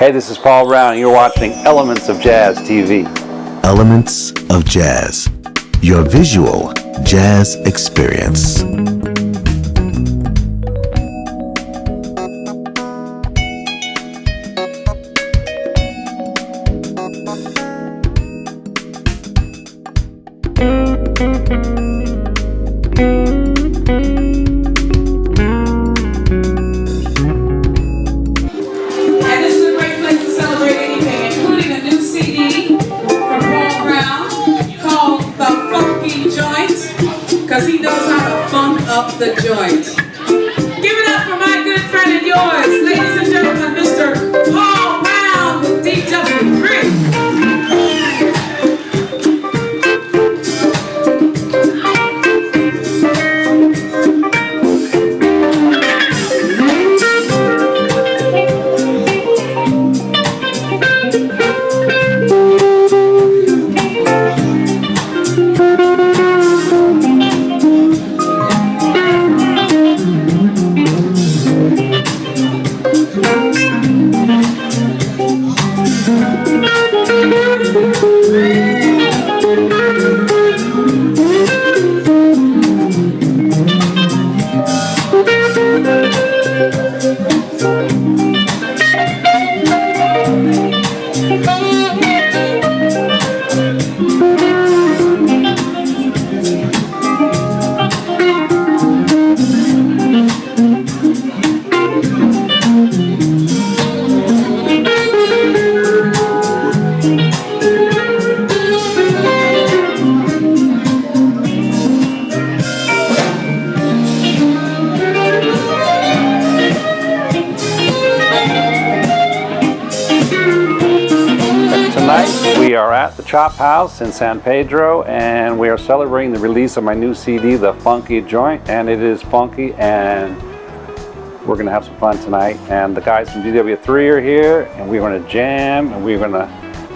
Hey, this is Paul Brown, and you're watching Elements of Jazz TV. Elements of Jazz, your visual jazz experience. The joint. Give it up for my good friend and yours, ladies and gentlemen, Mr. Paul Brown with DW3. We are at the Chop House in San Pedro, and we are celebrating the release of my new CD, The Funky Joint, and it is funky, and we're going to have some fun tonight. And the guys from DW3 are here, and we're going to jam, and we're going to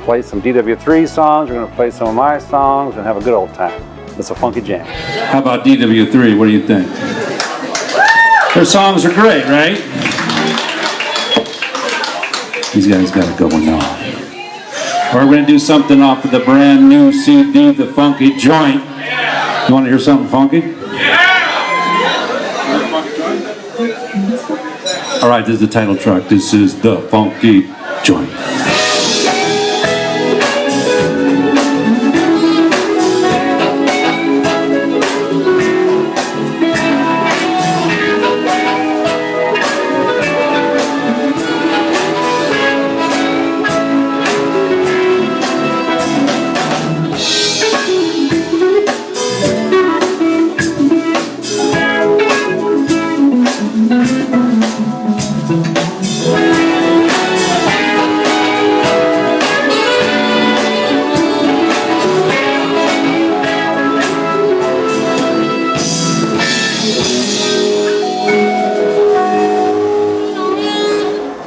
play some DW3 songs, we're going to play some of my songs, and have a good old time. It's a funky jam. How about DW3? What do you think? Their songs are great, right? These guys got to go now. We're going to do something off of the brand new CD, The Funky Joint. You want to hear something funky? Yeah! All right, this is the title track. This is The Funky Joint.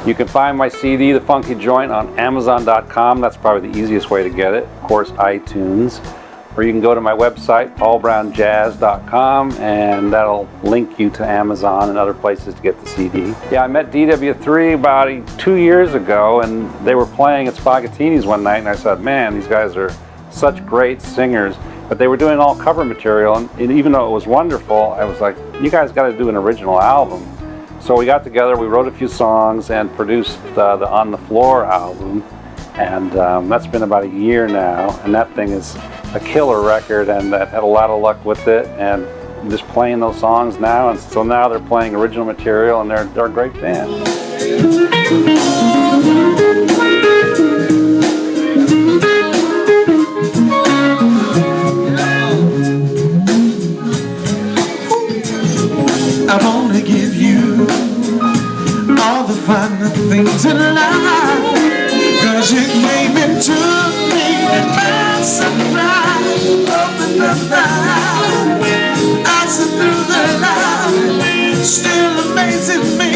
You can find my CD, The Funky Joint, on Amazon.com. That's probably the easiest way to get it. Of course, iTunes. Or you can go to my website, paulbrownjazz.com, and that'll link you to Amazon and other places to get the CD. Yeah, I met DW3 about 2 years ago, and they were playing at Spaghettini's one night, and I said, man, these guys are such great singers. But they were doing all cover material, and even though it was wonderful, I was like, you guys got to do an original album. So we got together, we wrote a few songs, and produced the On the Floor album. And that's been about a year now, and that thing is a killer record, and I've had a lot of luck with it, and I'm just playing those songs now, and so now they're playing original material, and they're a great band. I wanna give you all the fun things in life, 'cause you came into me by surprise. Open the eyes, I see through the light, still amazing me.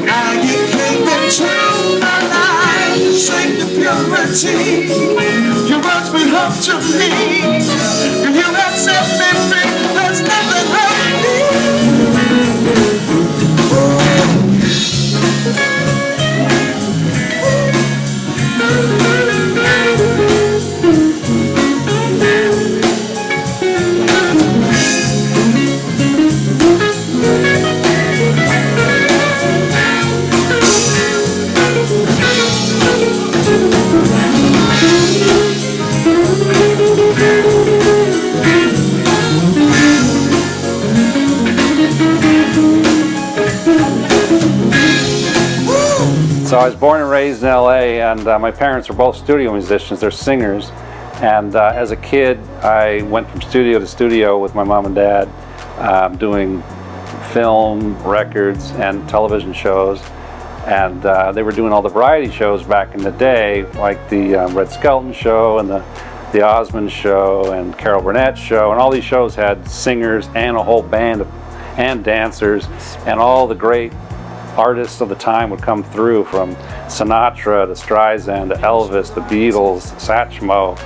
How you came into my life, straight to purity. You brought me home to me, and you have set me free. There's nothing like me. was born and raised in LA, and my parents are both studio musicians. They're singers. And as a kid, I went from studio to studio with my mom and dad, doing film, records, and television shows. And they were doing all the variety shows back in the day, like the Red Skelton Show and the Osmond Show and Carol Burnett Show. And all these shows had singers and a whole band and dancers, and all the great artists of the time would come through, from Sinatra to Streisand to Elvis, the Beatles, Satchmo.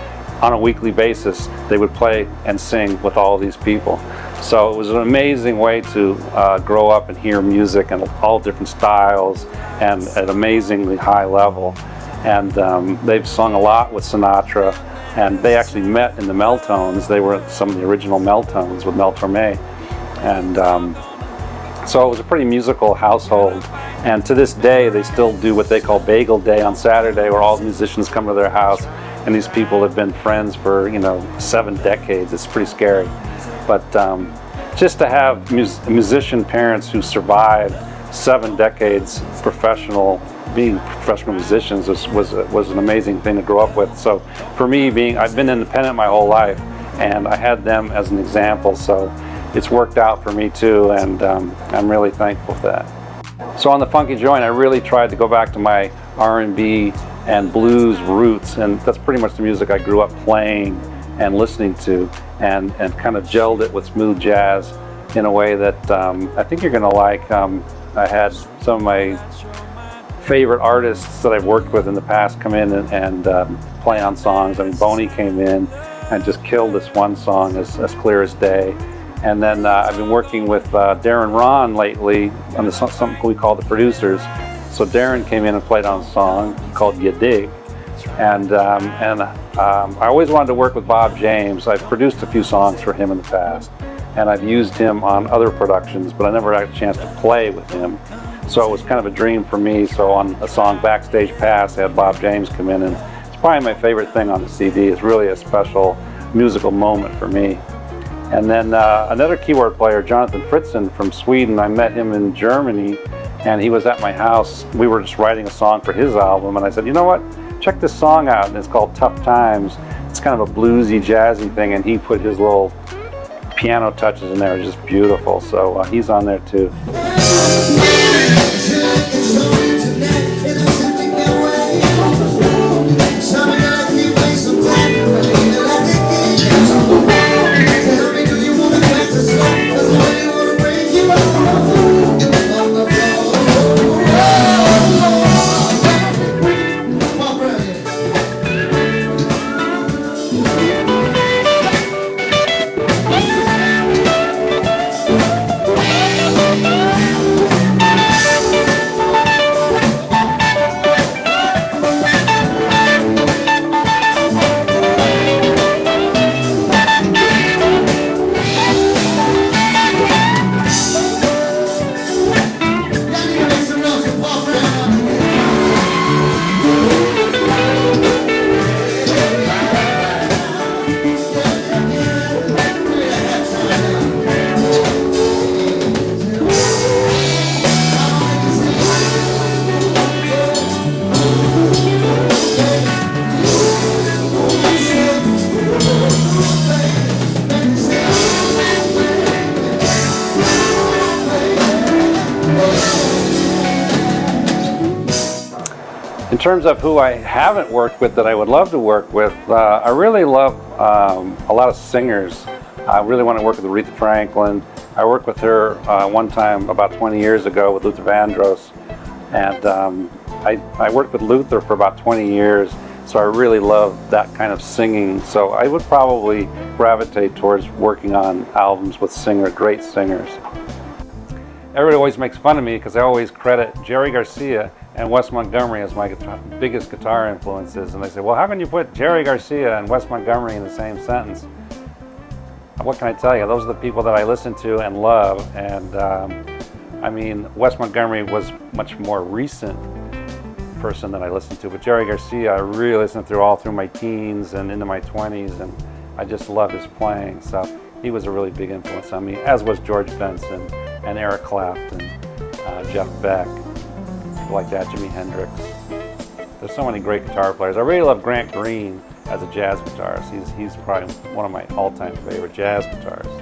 On a weekly basis, they would play and sing with all of these people. So it was an amazing way to grow up and hear music and all different styles and at an amazingly high level. And they've sung a lot with Sinatra, and they actually met in the Meltones. They were some of the original Meltones with Mel Torme. And so it was a pretty musical household. And to this day, they still do what they call Bagel Day on Saturday, where all the musicians come to their house. And these people have been friends for, 7 decades. It's pretty scary. But just to have musician parents who survived 7 decades being professional musicians was an amazing thing to grow up with. So for me, I've been independent my whole life, and I had them as an example. So it's worked out for me too, and I'm really thankful for that. So on the Funky Joint, I really tried to go back to my R&B and blues roots, and that's pretty much the music I grew up playing and listening to, and kind of gelled it with smooth jazz in a way that I think you're going to like. I had some of my favorite artists that I've worked with in the past come in and play on songs. I mean, Boney came in and just killed this one song as clear as day. And then I've been working with Darren Ron lately on something we call The Producers. So Darren came in and played on a song called Ya Dig. And I always wanted to work with Bob James. I've produced a few songs for him in the past, and I've used him on other productions, but I never had a chance to play with him. So it was kind of a dream for me. So on a song, Backstage Pass, I had Bob James come in, and it's probably my favorite thing on the CD. It's really a special musical moment for me. And then another keyboard player, Jonathan Fritzen from Sweden, I met him in Germany, and he was at my house. We were just writing a song for his album, and I said, you know what, check this song out, and it's called Tough Times. It's kind of a bluesy, jazzy thing, and he put his little piano touches in there. It's just beautiful, so he's on there too. In terms of who I haven't worked with that I would love to work with, I really love a lot of singers. I really want to work with Aretha Franklin. I worked with her one time about 20 years ago with Luther Vandross, and I worked with Luther for about 20 years, so I really love that kind of singing. So I would probably gravitate towards working on albums with great singers. Everybody always makes fun of me because I always credit Jerry Garcia and Wes Montgomery as my biggest guitar influences, and they say, well, how can you put Jerry Garcia and Wes Montgomery in the same sentence? What can I tell you? Those are the people that I listen to and love, and I mean, Wes Montgomery was much more recent person that I listened to, but Jerry Garcia I really listened through all through my teens and into my 20s, and I just love his playing. So he was a really big influence on me, as was George Benson and Eric Clapton, Jeff Beck, like that, Jimi Hendrix. there's so many great guitar players. I really love Grant Green as a jazz guitarist. He's probably one of my all-time favorite jazz guitarists.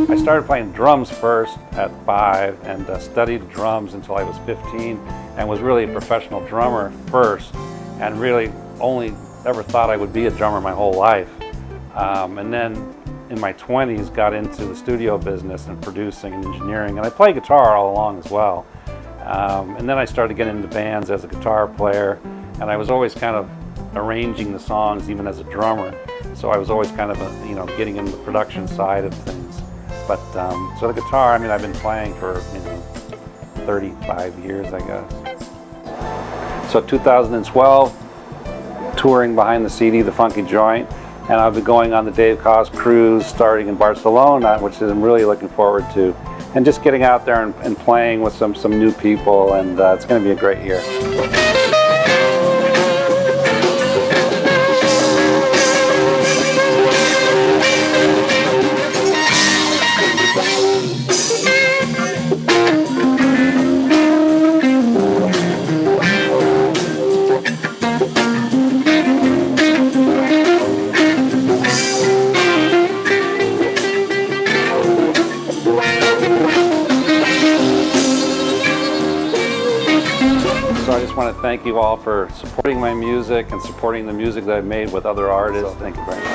I started playing drums first at 5 and studied drums until I was 15 and was really a professional drummer first and really only ever thought I would be a drummer my whole life. And then in my 20s got into the studio business and producing and engineering, and I play guitar all along as well. And then I started getting into bands as a guitar player, and I was always kind of arranging the songs even as a drummer. So I was always kind of, getting into the production side of things. But so the guitar, I mean, I've been playing for 35 years, I guess. So 2012, touring behind the CD, The Funky Joint, and I'll be going on the Dave Koz cruise starting in Barcelona, which I'm really looking forward to, and just getting out there and playing with some new people, and it's going to be a great year. So I just want to thank you all for supporting my music and supporting the music that I've made with other artists. Thank you very much.